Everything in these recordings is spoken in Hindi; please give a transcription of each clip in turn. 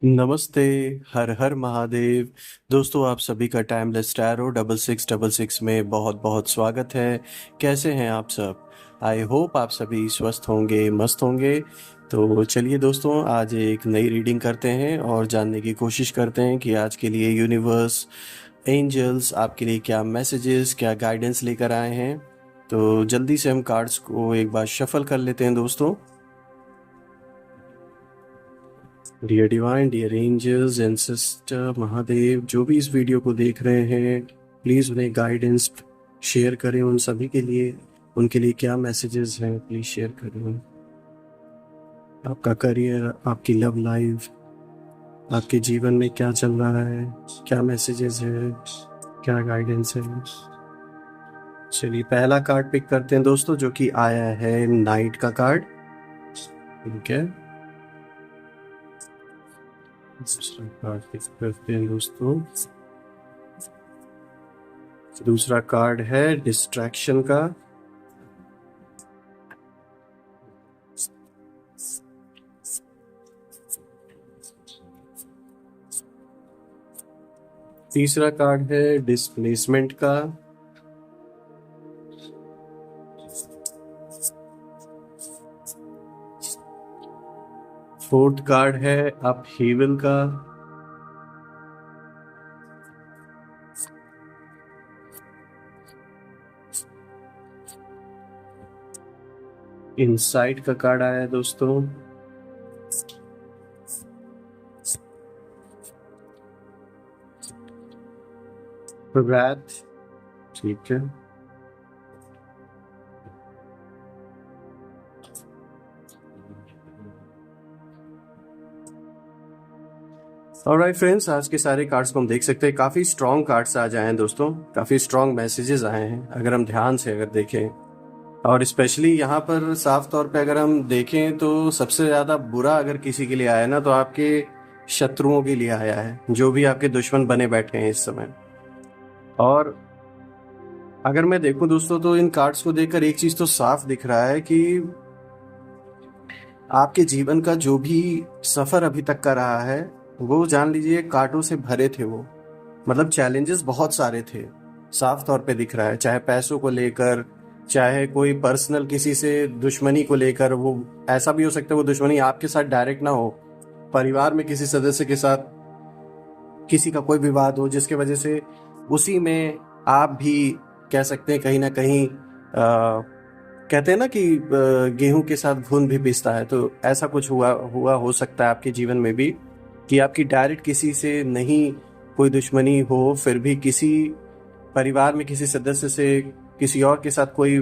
नमस्ते। हर हर महादेव। दोस्तों, आप सभी का टाइमलेस टैरो 6666 में बहुत बहुत स्वागत है। कैसे हैं आप सब? आई होप आप सभी स्वस्थ होंगे, मस्त होंगे। तो चलिए दोस्तों, आज एक नई रीडिंग करते हैं और जानने की कोशिश करते हैं कि आज के लिए यूनिवर्स, एंजल्स आपके लिए क्या मैसेजेस, क्या गाइडेंस लेकर आए हैं। तो जल्दी से हम कार्ड्स को एक बार शफल कर लेते हैं दोस्तों। Dear divine, dear angels and sister Mahadev, जो भी इस वीडियो को देख रहे हैं, प्लीज़ उन्हें गाइडेंस शेयर करें। उन सभी के लिए, उनके लिए क्या मैसेजेस हैं, प्लीज़ शेयर करें। आपका करियर, आपकी लव लाइफ, आपके जीवन में क्या चल रहा है, क्या मैसेजेस है, क्या गाइडेंस है। चलिए पहला कार्ड पिक करते हैं दोस्तों, जो कि आया है नाइट का कार्ड। ठीक है, दूसरा कार्ड पिक करते हैं दोस्तों। दूसरा कार्ड है डिस्ट्रैक्शन का। तीसरा कार्ड है डिस्प्लेसमेंट का। फोर्थ कार्ड है अपहीवल का। इनसाइट का कार्ड आया है दोस्तों। wrath, ठीक है। ऑलराइट फ्रेंड्स, आज के सारे कार्ड्स को हम देख सकते हैं। काफ़ी स्ट्रॉन्ग कार्ड्स आ जाए हैं दोस्तों, काफ़ी स्ट्रॉन्ग मैसेजेस आए हैं अगर हम ध्यान से अगर देखें। और स्पेशली यहाँ पर साफ तौर पे अगर हम देखें तो सबसे ज़्यादा बुरा अगर किसी के लिए आया ना, तो आपके शत्रुओं के लिए आया है, जो भी आपके दुश्मन बने बैठे हैं इस समय। और अगर मैं देखूं दोस्तों, तो इन कार्ड्स को देखकर एक चीज़ तो साफ दिख रहा है कि आपके जीवन का जो भी सफ़र अभी तक का रहा है, वो जान लीजिए कांटों से भरे थे। वो मतलब चैलेंजेस बहुत सारे थे, साफ तौर पे दिख रहा है। चाहे पैसों को लेकर, चाहे कोई पर्सनल किसी से दुश्मनी को लेकर। वो ऐसा भी हो सकता है वो दुश्मनी आपके साथ डायरेक्ट ना हो, परिवार में किसी सदस्य के साथ किसी का कोई विवाद हो, जिसके वजह से उसी में आप भी कह सकते हैं कहीं ना कहीं कहते हैं ना कि गेहूं के साथ घुन भी पिसता है। तो ऐसा कुछ हुआ हो सकता है आपके जीवन में भी, कि आपकी डायरेक्ट किसी से नहीं कोई दुश्मनी हो, फिर भी किसी परिवार में किसी सदस्य से किसी और के साथ कोई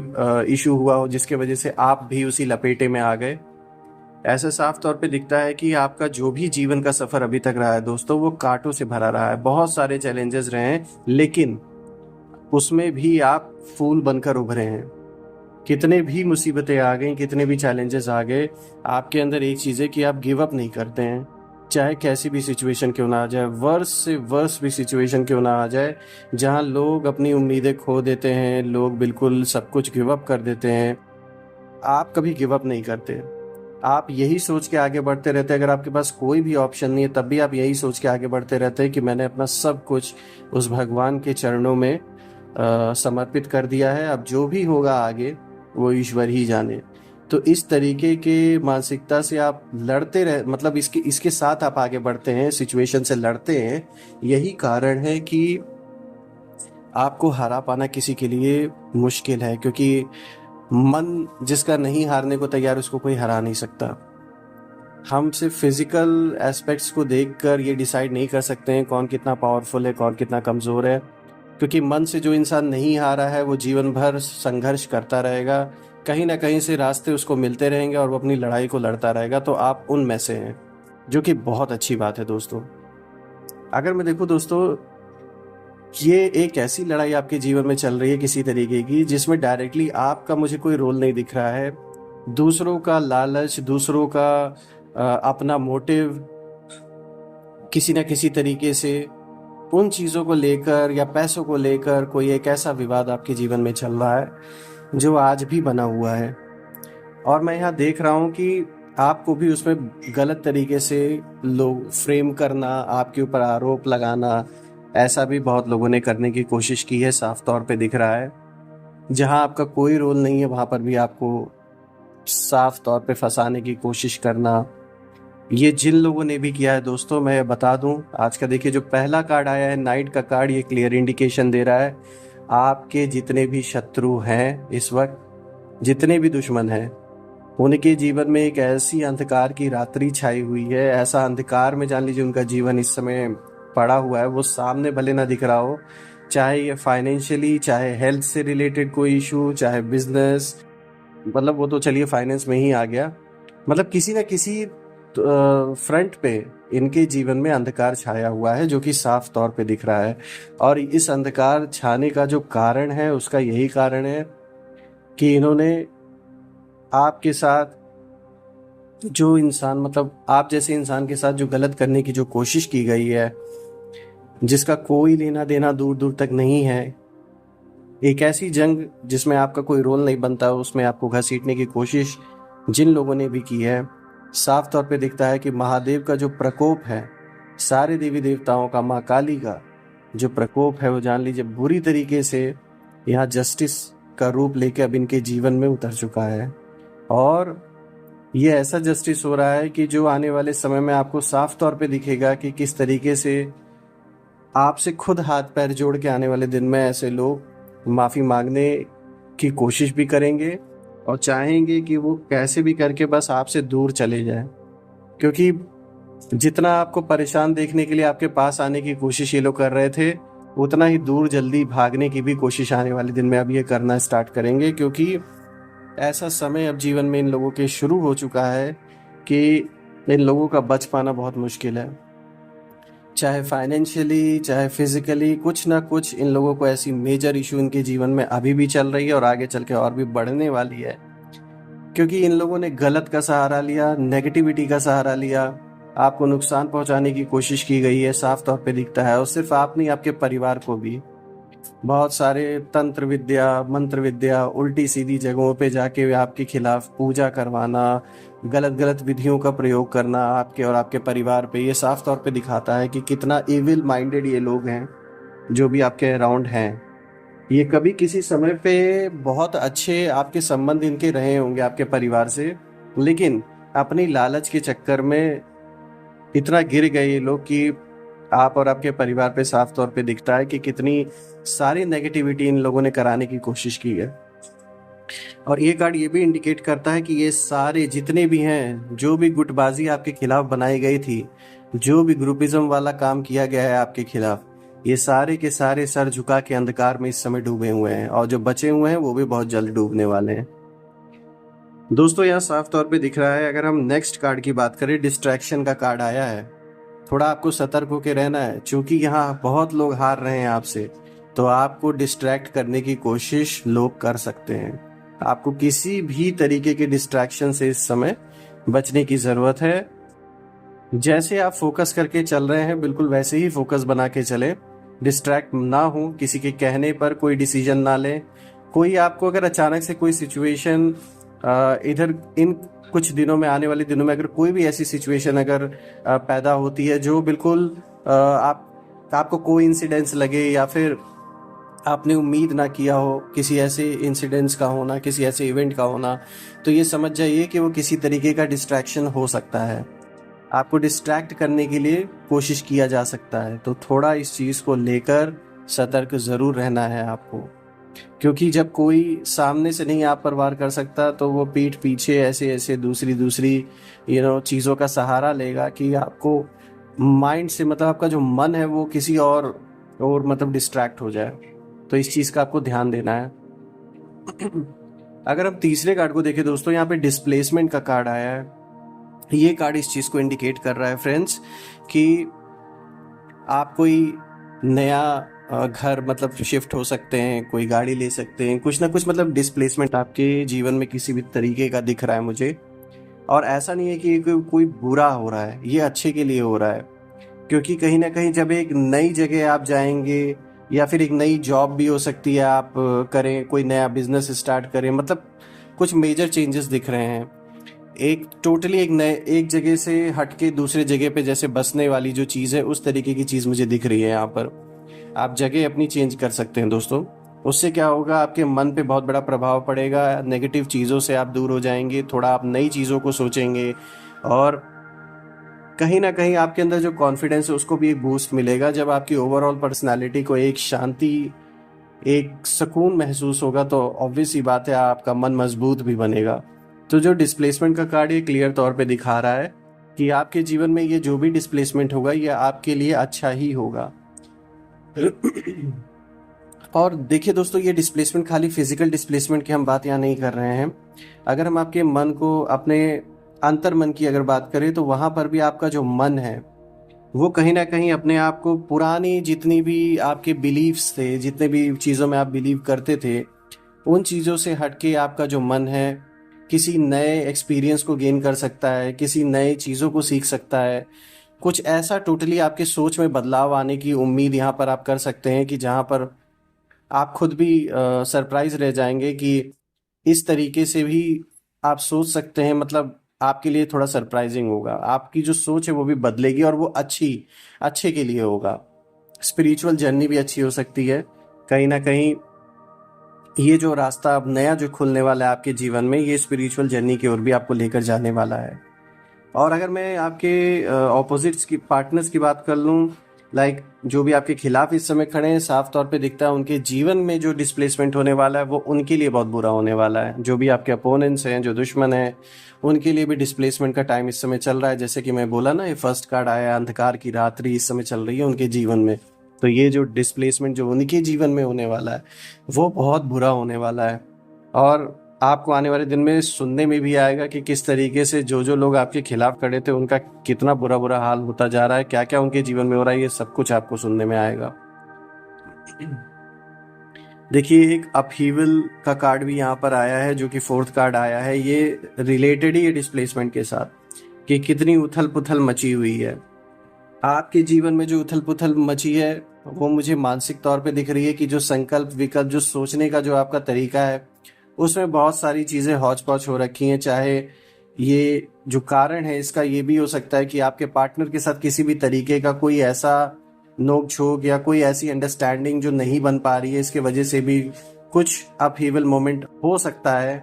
इशू हुआ हो, जिसके वजह से आप भी उसी लपेटे में आ गए। ऐसा साफ तौर पे दिखता है कि आपका जो भी जीवन का सफर अभी तक रहा है दोस्तों, वो कांटों से भरा रहा है। बहुत सारे चैलेंजेस रहे हैं, लेकिन उसमें भी आप फूल बनकर उभरे हैं। कितने भी मुसीबतें आ गई, कितने भी चैलेंजेस आ गए, आपके अंदर एक चीज़ है कि आप गिव अप नहीं करते हैं। चाहे कैसी भी सिचुएशन क्यों ना आ जाए, वर्स से वर्स भी सिचुएशन क्यों ना आ जाए, जहां लोग अपनी उम्मीदें खो देते हैं, लोग बिल्कुल सब कुछ गिव अप कर देते हैं, आप कभी गिव अप नहीं करते। आप यही सोच के आगे बढ़ते रहते हैं। अगर आपके पास कोई भी ऑप्शन नहीं है, तब भी आप यही सोच के आगे बढ़ते रहते हैं कि मैंने अपना सब कुछ उस भगवान के चरणों में समर्पित कर दिया है। अब जो भी होगा आगे, वो ईश्वर ही जाने। तो इस तरीके के मानसिकता से आप लड़ते रह, मतलब इसके साथ आप आगे बढ़ते हैं, सिचुएशन से लड़ते हैं। यही कारण है कि आपको हरा पाना किसी के लिए मुश्किल है, क्योंकि मन जिसका नहीं हारने को तैयार, उसको कोई हरा नहीं सकता। हम सिर्फ फिजिकल एस्पेक्ट्स को देखकर ये डिसाइड नहीं कर सकते हैं कौन कितना पावरफुल है, कौन कितना कमज़ोर है। क्योंकि मन से जो इंसान नहीं हारा है, वो जीवन भर संघर्ष करता रहेगा। कहीं ना कहीं से रास्ते उसको मिलते रहेंगे और वो अपनी लड़ाई को लड़ता रहेगा। तो आप उनमें से हैं, जो कि बहुत अच्छी बात है दोस्तों। अगर मैं देखूं दोस्तों, ये एक ऐसी लड़ाई आपके जीवन में चल रही है किसी तरीके की, जिसमें डायरेक्टली आपका मुझे कोई रोल नहीं दिख रहा है। दूसरों का लालच, दूसरों का अपना मोटिव, किसी न किसी तरीके से उन चीज़ों को लेकर या पैसों को लेकर कोई एक ऐसा विवाद आपके जीवन में चल रहा है, जो आज भी बना हुआ है। और मैं यहाँ देख रहा हूँ कि आपको भी उसमें गलत तरीके से लोग फ्रेम करना, आपके ऊपर आरोप लगाना, ऐसा भी बहुत लोगों ने करने की कोशिश की है, साफ तौर पे दिख रहा है। जहां आपका कोई रोल नहीं है वहां पर भी आपको साफ तौर पे फंसाने की कोशिश करना, ये जिन लोगों ने भी किया है दोस्तों, मैं बता दूं, आज का देखिए जो पहला कार्ड आया है नाइट का कार्ड, ये क्लियर इंडिकेशन दे रहा है आपके जितने भी शत्रु हैं इस वक्त, जितने भी दुश्मन हैं, उनके जीवन में एक ऐसी अंधकार की रात्रि छाई हुई है, ऐसा अंधकार में जान लीजिए उनका जीवन इस समय पड़ा हुआ है। वो सामने भले ना दिख रहा हो, चाहे ये फाइनेंशियली, चाहे हेल्थ से रिलेटेड कोई इशू, चाहे बिजनेस, मतलब वो तो चलिए फाइनेंस में ही आ गया, मतलब किसी ना किसी फ्रंट पे इनके जीवन में अंधकार छाया हुआ है, जो कि साफ तौर पे दिख रहा है। और इस अंधकार छाने का जो कारण है, उसका यही कारण है कि इन्होंने आपके साथ जो इंसान, मतलब आप जैसे इंसान के साथ जो गलत करने की जो कोशिश की गई है, जिसका कोई लेना देना दूर दूर तक नहीं है, एक ऐसी जंग जिसमें आपका कोई रोल नहीं बनता, उसमें आपको घसीटने की कोशिश जिन लोगों ने भी की है, साफ तौर पे दिखता है कि महादेव का जो प्रकोप है, सारे देवी देवताओं का, माँ काली का जो प्रकोप है, वो जान लीजिए बुरी तरीके से यहाँ जस्टिस का रूप लेके अब इनके जीवन में उतर चुका है। और ये ऐसा जस्टिस हो रहा है कि जो आने वाले समय में आपको साफ तौर पे दिखेगा कि किस तरीके से आपसे खुद हाथ पैर जोड़ के आने वाले दिन में ऐसे लोग माफ़ी मांगने की कोशिश भी करेंगे और चाहेंगे कि वो कैसे भी करके बस आपसे दूर चले जाए, क्योंकि जितना आपको परेशान देखने के लिए आपके पास आने की कोशिश ये लोग कर रहे थे, उतना ही दूर जल्दी भागने की भी कोशिश आने वाले दिन में अब ये करना स्टार्ट करेंगे, क्योंकि ऐसा समय अब जीवन में इन लोगों के शुरू हो चुका है कि इन लोगों का बच पाना बहुत मुश्किल है। चाहे फाइनेंशियली, चाहे फिजिकली, कुछ ना कुछ इन लोगों को ऐसी मेजर इशू इनके जीवन में अभी भी चल रही है और आगे चल के और भी बढ़ने वाली है, क्योंकि इन लोगों ने गलत का सहारा लिया, नेगेटिविटी का सहारा लिया, आपको नुकसान पहुंचाने की कोशिश की गई है, साफ तौर पे दिखता है। और सिर्फ आप नहीं, आपके परिवार को भी बहुत सारे तंत्र विद्या, मंत्र विद्या, उल्टी सीधी जगहों पे जाके आपके खिलाफ पूजा करवाना, गलत गलत विधियों का प्रयोग करना आपके और आपके परिवार पे, ये साफ तौर पे दिखाता है कि कितना इविल माइंडेड ये लोग हैं जो भी आपके अराउंड हैं। ये कभी किसी समय पे बहुत अच्छे आपके संबंध इनके रहे होंगे आपके परिवार से, लेकिन अपनी लालच के चक्कर में इतना गिर गए ये लोग कि आप और आपके परिवार पे साफ तौर पे दिखता है कि कितनी सारी नेगेटिविटी इन लोगों ने कराने की कोशिश की है। और ये कार्ड ये भी इंडिकेट करता है कि ये सारे जितने भी हैं, जो भी गुटबाजी आपके खिलाफ बनाई गई थी, जो भी ग्रुपिज्म वाला काम किया गया है आपके खिलाफ, ये सारे के सारे सर झुका के अंधकार में इस समय डूबे हुए हैं, और जो बचे हुए हैं वो भी बहुत जल्द डूबने वाले हैं। दोस्तों यहाँ साफ तौर पे दिख रहा है, अगर हम नेक्स्ट कार्ड की बात करें, डिस्ट्रैक्शन का कार्ड आया है। थोड़ा आपको सतर्क होकर रहना है, क्योंकि यहाँ बहुत लोग हार रहे हैं आपसे, तो आपको डिस्ट्रैक्ट करने की कोशिश लोग कर सकते हैं। आपको किसी भी तरीके के डिस्ट्रैक्शन से इस समय बचने की जरूरत है। जैसे आप फोकस करके चल रहे हैं, बिल्कुल वैसे ही फोकस बना के चले, डिस्ट्रैक्ट ना हो, किसी के कहने पर कोई डिसीजन ना लें। कोई आपको अगर अचानक से कोई सिचुएशन इधर इन कुछ दिनों में, आने वाले दिनों में अगर कोई भी ऐसी सिचुएशन अगर पैदा होती है जो बिल्कुल आपको कोई इंसिडेंस लगे, या फिर आपने उम्मीद ना किया हो किसी ऐसे इंसिडेंट्स का होना, किसी ऐसे इवेंट का होना, तो ये समझ जाइए कि वो किसी तरीके का डिस्ट्रैक्शन हो सकता है। आपको डिस्ट्रैक्ट करने के लिए कोशिश किया जा सकता है, तो थोड़ा इस चीज़ को लेकर सतर्क ज़रूर रहना है आपको, क्योंकि जब कोई सामने से नहीं आप पर वार कर सकता, तो वो पीठ पीछे ऐसे ऐसे दूसरी चीज़ों का सहारा लेगा कि आपको माइंड से, मतलब आपका जो मन है वो किसी और मतलब डिस्ट्रैक्ट हो जाए। तो इस चीज़ का आपको ध्यान देना है। अगर हम तीसरे कार्ड को देखें दोस्तों, यहाँ पे डिस्प्लेसमेंट का कार्ड आया है। ये कार्ड इस चीज़ को इंडिकेट कर रहा है फ्रेंड्स कि आप कोई नया घर मतलब शिफ्ट हो सकते हैं, कोई गाड़ी ले सकते हैं, कुछ ना कुछ मतलब डिस्प्लेसमेंट आपके जीवन में किसी भी तरीके का दिख रहा है मुझे। और ऐसा नहीं है कि कोई बुरा हो रहा है, ये अच्छे के लिए हो रहा है, क्योंकि कहीं ना कहीं जब एक नई जगह आप जाएंगे, या फिर एक नई जॉब भी हो सकती है आप करें, कोई नया बिजनेस स्टार्ट करें, मतलब कुछ मेजर चेंजेस दिख रहे हैं। एक टोटली एक नए एक जगह से हटके दूसरे जगह पे जैसे बसने वाली जो चीज़ है उस तरीके की चीज़ मुझे दिख रही है यहाँ पर। आप जगह अपनी चेंज कर सकते हैं दोस्तों। उससे क्या होगा, आपके मन पे बहुत बड़ा प्रभाव पड़ेगा, नेगेटिव चीज़ों से आप दूर हो जाएंगे, थोड़ा आप नई चीज़ों को सोचेंगे और कहीं ना कहीं आपके अंदर जो कॉन्फिडेंस है उसको भी एक बूस्ट मिलेगा। जब आपकी ओवरऑल पर्सनालिटी को एक शांति, एक सुकून महसूस होगा तो ऑब्वियस ही बात है आपका मन मजबूत भी बनेगा। तो जो डिस्प्लेसमेंट का कार्ड ये क्लियर तौर पे दिखा रहा है कि आपके जीवन में ये जो भी डिस्प्लेसमेंट होगा ये आपके लिए अच्छा ही होगा। और देखिए दोस्तों, ये डिस्प्लेसमेंट खाली फिजिकल डिस्प्लेसमेंट की हम बात यहाँ नहीं कर रहे हैं। अगर हम आपके मन को, अपने अंतर मन की अगर बात करें तो वहाँ पर भी आपका जो मन है वो कहीं ना कहीं अपने आप को पुरानी जितनी भी आपके बिलीव्स थे, जितने भी चीज़ों में आप बिलीव करते थे, उन चीज़ों से हटके आपका जो मन है किसी नए एक्सपीरियंस को गेन कर सकता है, किसी नए चीज़ों को सीख सकता है। कुछ ऐसा टोटली आपके सोच में बदलाव आने की उम्मीद यहाँ पर आप कर सकते हैं कि जहाँ पर आप खुद भी सरप्राइज रह जाएंगे कि इस तरीके से भी आप सोच सकते हैं। मतलब आपके लिए थोड़ा सरप्राइजिंग होगा, आपकी जो सोच है वो भी बदलेगी और वो अच्छे के लिए होगा। स्पिरिचुअल जर्नी भी अच्छी हो सकती है। कहीं ना कहीं ये जो रास्ता अब नया जो खुलने वाला है आपके जीवन में, ये स्पिरिचुअल जर्नी की ओर भी आपको लेकर जाने वाला है। और अगर मैं आपके ऑपोजिट्स की, पार्टनर्स की बात कर लूँ, लाइक जो भी आपके खिलाफ इस समय खड़े हैं, साफ तौर पे दिखता है उनके जीवन में जो डिस्प्लेसमेंट होने वाला है वो उनके लिए बहुत बुरा होने वाला है। जो भी आपके अपोनेंट्स हैं, जो दुश्मन हैं, उनके लिए भी डिस्प्लेसमेंट का टाइम इस समय चल रहा है। जैसे कि मैं बोला ना, ये फर्स्ट कार्ड आया, अंधकार की रात्रि इस समय चल रही है उनके जीवन में। तो ये जो डिस्प्लेसमेंट जो उनके जीवन में होने वाला है वो बहुत बुरा होने वाला है। और आपको आने वाले दिन में सुनने में भी आएगा कि किस तरीके से जो जो लोग आपके खिलाफ खड़े थे उनका कितना बुरा बुरा हाल होता जा रहा है, क्या क्या उनके जीवन में हो रहा है, ये सब कुछ आपको सुनने में आएगा। देखिए, एक अपहीवल का कार्ड भी यहाँ पर आया है जो कि फोर्थ कार्ड आया है। ये रिलेटेड ही है डिस्प्लेसमेंट के साथ कि कितनी उथल पुथल मची हुई है आपके जीवन में। जो उथल पुथल मची है वो मुझे मानसिक तौर पे दिख रही है कि जो संकल्प विकल्प, जो सोचने का जो आपका तरीका है उसमें बहुत सारी चीज़ें हौच पौच हो रखी हैं। चाहे ये जो कारण है इसका ये भी हो सकता है कि आपके पार्टनर के साथ किसी भी तरीके का कोई ऐसा नोक झोंक या कोई ऐसी अंडरस्टैंडिंग जो नहीं बन पा रही है, इसके वजह से भी कुछ अपहीवल मोमेंट हो सकता है।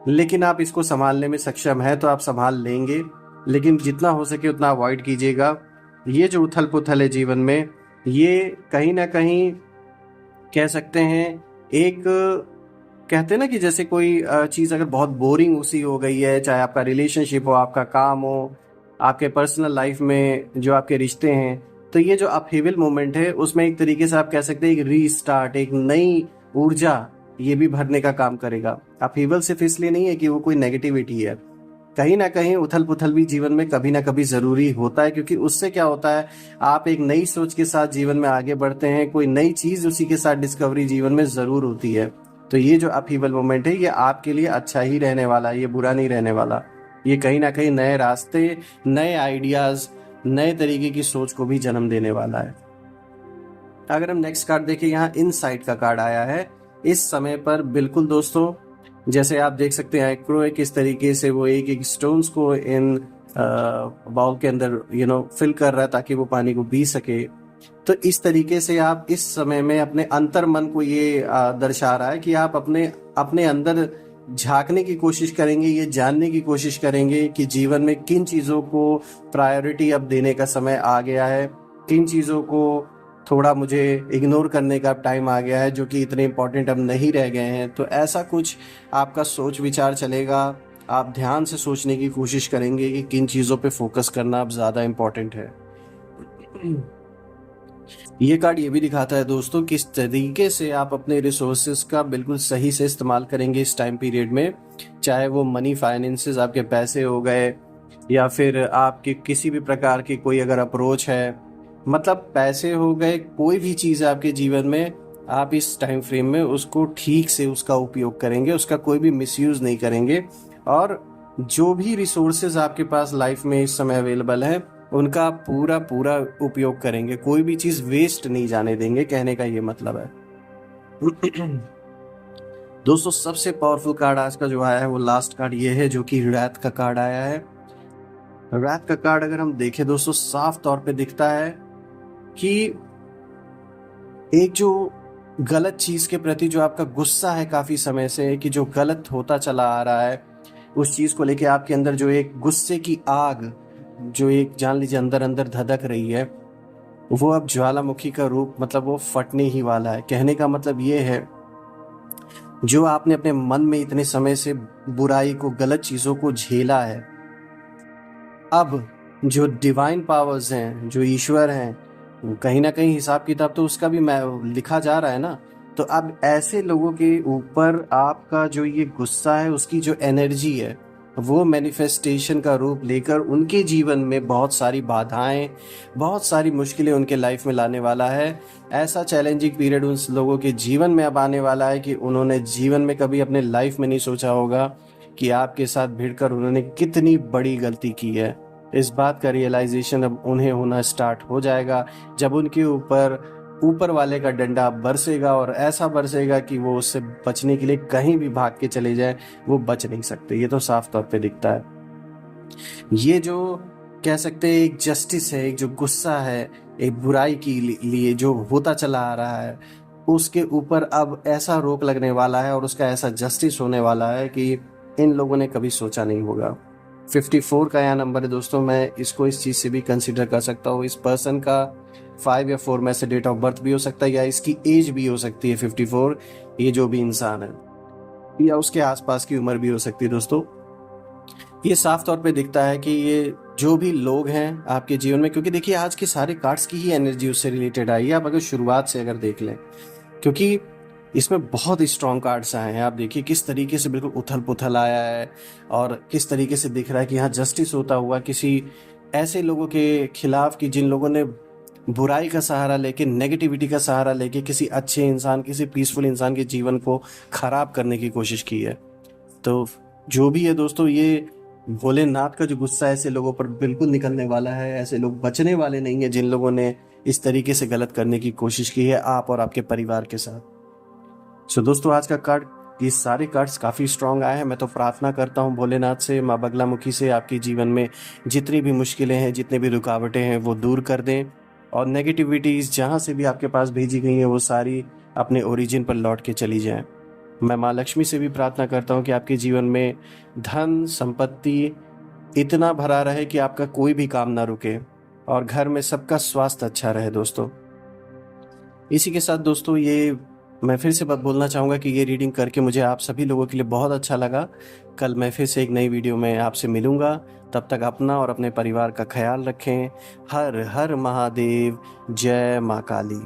लेकिन आप इसको संभालने में सक्षम है तो आप संभाल लेंगे, लेकिन जितना हो सके उतना अवॉइड कीजिएगा। ये जो उथल पुथल है जीवन में, ये कहीं ना कहीं कह सकते हैं, एक कहते हैं ना कि जैसे कोई चीज़ अगर बहुत बोरिंग उसी हो गई है, चाहे आपका रिलेशनशिप हो, आपका काम हो, आपके पर्सनल लाइफ में जो आपके रिश्ते हैं, तो ये जो अपहीवल मोमेंट है उसमें एक तरीके से आप कह सकते हैं एक रीस्टार्ट, एक नई ऊर्जा ये भी भरने का काम करेगा। अपहीवल सिर्फ इसलिए नहीं है कि वो कोई नेगेटिविटी है, कहीं ना कहीं उथल पुथल भी जीवन में कभी ना कभी जरूरी होता है, क्योंकि उससे क्या होता है, आप एक नई सोच के साथ जीवन में आगे बढ़ते हैं, कोई नई चीज उसी के साथ डिस्कवरी जीवन में जरूर होती है। तो ये जो अपहीवल मोमेंट है ये आपके लिए अच्छा ही रहने वाला है, ये बुरा नहीं रहने वाला। ये कहीं ना कहीं नए रास्ते, नए आइडियाज, नए तरीके की सोच को भी जन्म देने वाला है। अगर हम नेक्स्ट कार्ड देखें, यहाँ इनसाइट का कार्ड आया है। इस समय पर बिल्कुल दोस्तों, जैसे आप देख सकते हैं एक्रो किस तरीके से वो एक एक स्टोन्स को इन बाउल के अंदर फिल कर रहा है ताकि वो पानी को पी सके। तो इस तरीके से आप इस समय में अपने अंतर मन को ये दर्शा रहा है कि आप अपने अपने अंदर झांकने की कोशिश करेंगे, ये जानने की कोशिश करेंगे कि जीवन में किन चीज़ों को प्रायोरिटी अब देने का समय आ गया है, किन चीज़ों को थोड़ा मुझे इग्नोर करने का टाइम आ गया है जो कि इतने इम्पोर्टेंट अब नहीं रह गए हैं। तो ऐसा कुछ आपका सोच विचार चलेगा, आप ध्यान से सोचने की कोशिश करेंगे कि किन चीज़ों पे फोकस करना अब ज़्यादा इम्पोर्टेंट है। ये कार्ड ये भी दिखाता है दोस्तों किस तरीके से आप अपने रिसोर्सेज का बिल्कुल सही से इस्तेमाल करेंगे इस टाइम पीरियड में। चाहे वो मनी फाइनेंसेस, आपके पैसे हो गए, या फिर आपके किसी भी प्रकार की कोई अगर अप्रोच है, मतलब पैसे हो गए, कोई भी चीज़ आपके जीवन में, आप इस टाइम फ्रेम में उसको ठीक से उसका उपयोग करेंगे, उसका कोई भी मिसयूज़ नहीं करेंगे। और जो भी रिसोर्सेज आपके पास लाइफ में इस समय अवेलेबल है उनका पूरा पूरा उपयोग करेंगे, कोई भी चीज़ वेस्ट नहीं जाने देंगे, कहने का ये मतलब है। दोस्तों सबसे पावरफुल कार्ड आज का जो आया है वो लास्ट कार्ड ये है, जो कि रात का कार्ड आया है। रात का कार्ड अगर हम देखें दोस्तों, साफ तौर पे दिखता है कि एक जो गलत चीज के प्रति जो आपका गुस्सा है काफी समय से, कि जो गलत होता चला आ रहा है, उस चीज को लेके आपके अंदर जो एक गुस्से की आग, जो एक जान लीजिए अंदर अंदर धधक रही है, वो अब ज्वालामुखी का रूप, मतलब वो फटने ही वाला है। कहने का मतलब ये है, जो आपने अपने मन में इतने समय से बुराई को, गलत चीजों को झेला है, अब जो डिवाइन पावर्स हैं, जो ईश्वर हैं, कहीं ना कहीं हिसाब किताब तो उसका भी लिखा जा रहा है ना। तो अब ऐसे लोगों के ऊपर आपका जो ये गुस्सा है, उसकी जो एनर्जी है, वो मैनिफेस्टेशन का रूप लेकर उनके जीवन में बहुत सारी बाधाएं, बहुत सारी मुश्किलें उनके लाइफ में लाने वाला है। ऐसा चैलेंजिंग पीरियड उन लोगों के जीवन में अब आने वाला है कि उन्होंने जीवन में कभी अपने लाइफ में नहीं सोचा होगा कि आपके साथ भिड़कर उन्होंने कितनी बड़ी गलती की है। इस बात का रियलाइजेशन अब उन्हें होना स्टार्ट हो जाएगा, जब उनके ऊपर ऊपर वाले का डंडा बरसेगा, और ऐसा बरसेगा कि वो उससे बचने के लिए कहीं भी भाग के चले जाए, वो बच नहीं सकते। ये तो साफ तौर पे दिखता है। ये जो कह सकते हैं एक जस्टिस है, एक जो गुस्सा है, एक बुराई के लिए जो होता चला आ रहा है, उसके ऊपर अब ऐसा रोक लगने वाला है और उसका ऐसा जस्टिस होने वाला है कि इन लोगों ने कभी सोचा नहीं होगा। 54 का यहाँ नंबर है दोस्तों, मैं इसको इस चीज़ से भी कंसिडर कर सकता हूँ। इस पर्सन का 5 या 4 में से डेट ऑफ बर्थ भी हो सकता है, या इसकी एज भी हो सकती है 54, ये जो भी इंसान है, या उसके आसपास की उम्र भी हो सकती है दोस्तों। ये साफ तौर पे दिखता है कि ये जो भी लोग हैं आपके जीवन में, क्योंकि देखिए आज के सारे कार्ड्स की ही एनर्जी उससे रिलेटेड आई है। आप अगर शुरुआत से अगर देख लें, क्योंकि इसमें बहुत स्ट्रॉन्ग कार्ड्स आए हैं। आप देखिए किस तरीके से बिल्कुल उथल पुथल आया है, और किस तरीके से दिख रहा है कि यहाँ जस्टिस होता हुआ किसी ऐसे लोगों के खिलाफ कि जिन लोगों ने बुराई का सहारा लेके, नेगेटिविटी का सहारा लेके किसी अच्छे इंसान, किसी पीसफुल इंसान के जीवन को खराब करने की कोशिश की है। तो जो भी है दोस्तों, ये भोलेनाथ का जो गुस्सा ऐसे लोगों पर बिल्कुल निकलने वाला है। ऐसे लोग बचने वाले नहीं है जिन लोगों ने इस तरीके से गलत करने की कोशिश की है आप और आपके परिवार के साथ। सो दोस्तों आज का कार्ड, ये सारे कार्ड्स काफ़ी स्ट्रांग आए हैं। मैं तो प्रार्थना करता हूँ भोलेनाथ से, माँ बगलामुखी से, आपके जीवन में जितनी भी मुश्किलें हैं, जितने भी रुकावटें हैं, वो दूर कर दें, और नेगेटिविटीज़ जहाँ से भी आपके पास भेजी गई हैं वो सारी अपने ओरिजिन पर लौट के चली जाएं। मैं माँ लक्ष्मी से भी प्रार्थना करता हूँ कि आपके जीवन में धन संपत्ति इतना भरा रहे कि आपका कोई भी काम ना रुके, और घर में सबका स्वास्थ्य अच्छा रहे दोस्तों। इसी के साथ दोस्तों, ये मैं फिर से बात बोलना चाहूँगा कि ये रीडिंग करके मुझे आप सभी लोगों के लिए बहुत अच्छा लगा। कल मैं फिर से एक नई वीडियो में आपसे मिलूँगा। तब तक अपना और अपने परिवार का ख्याल रखें। हर हर महादेव। जय माँ काली।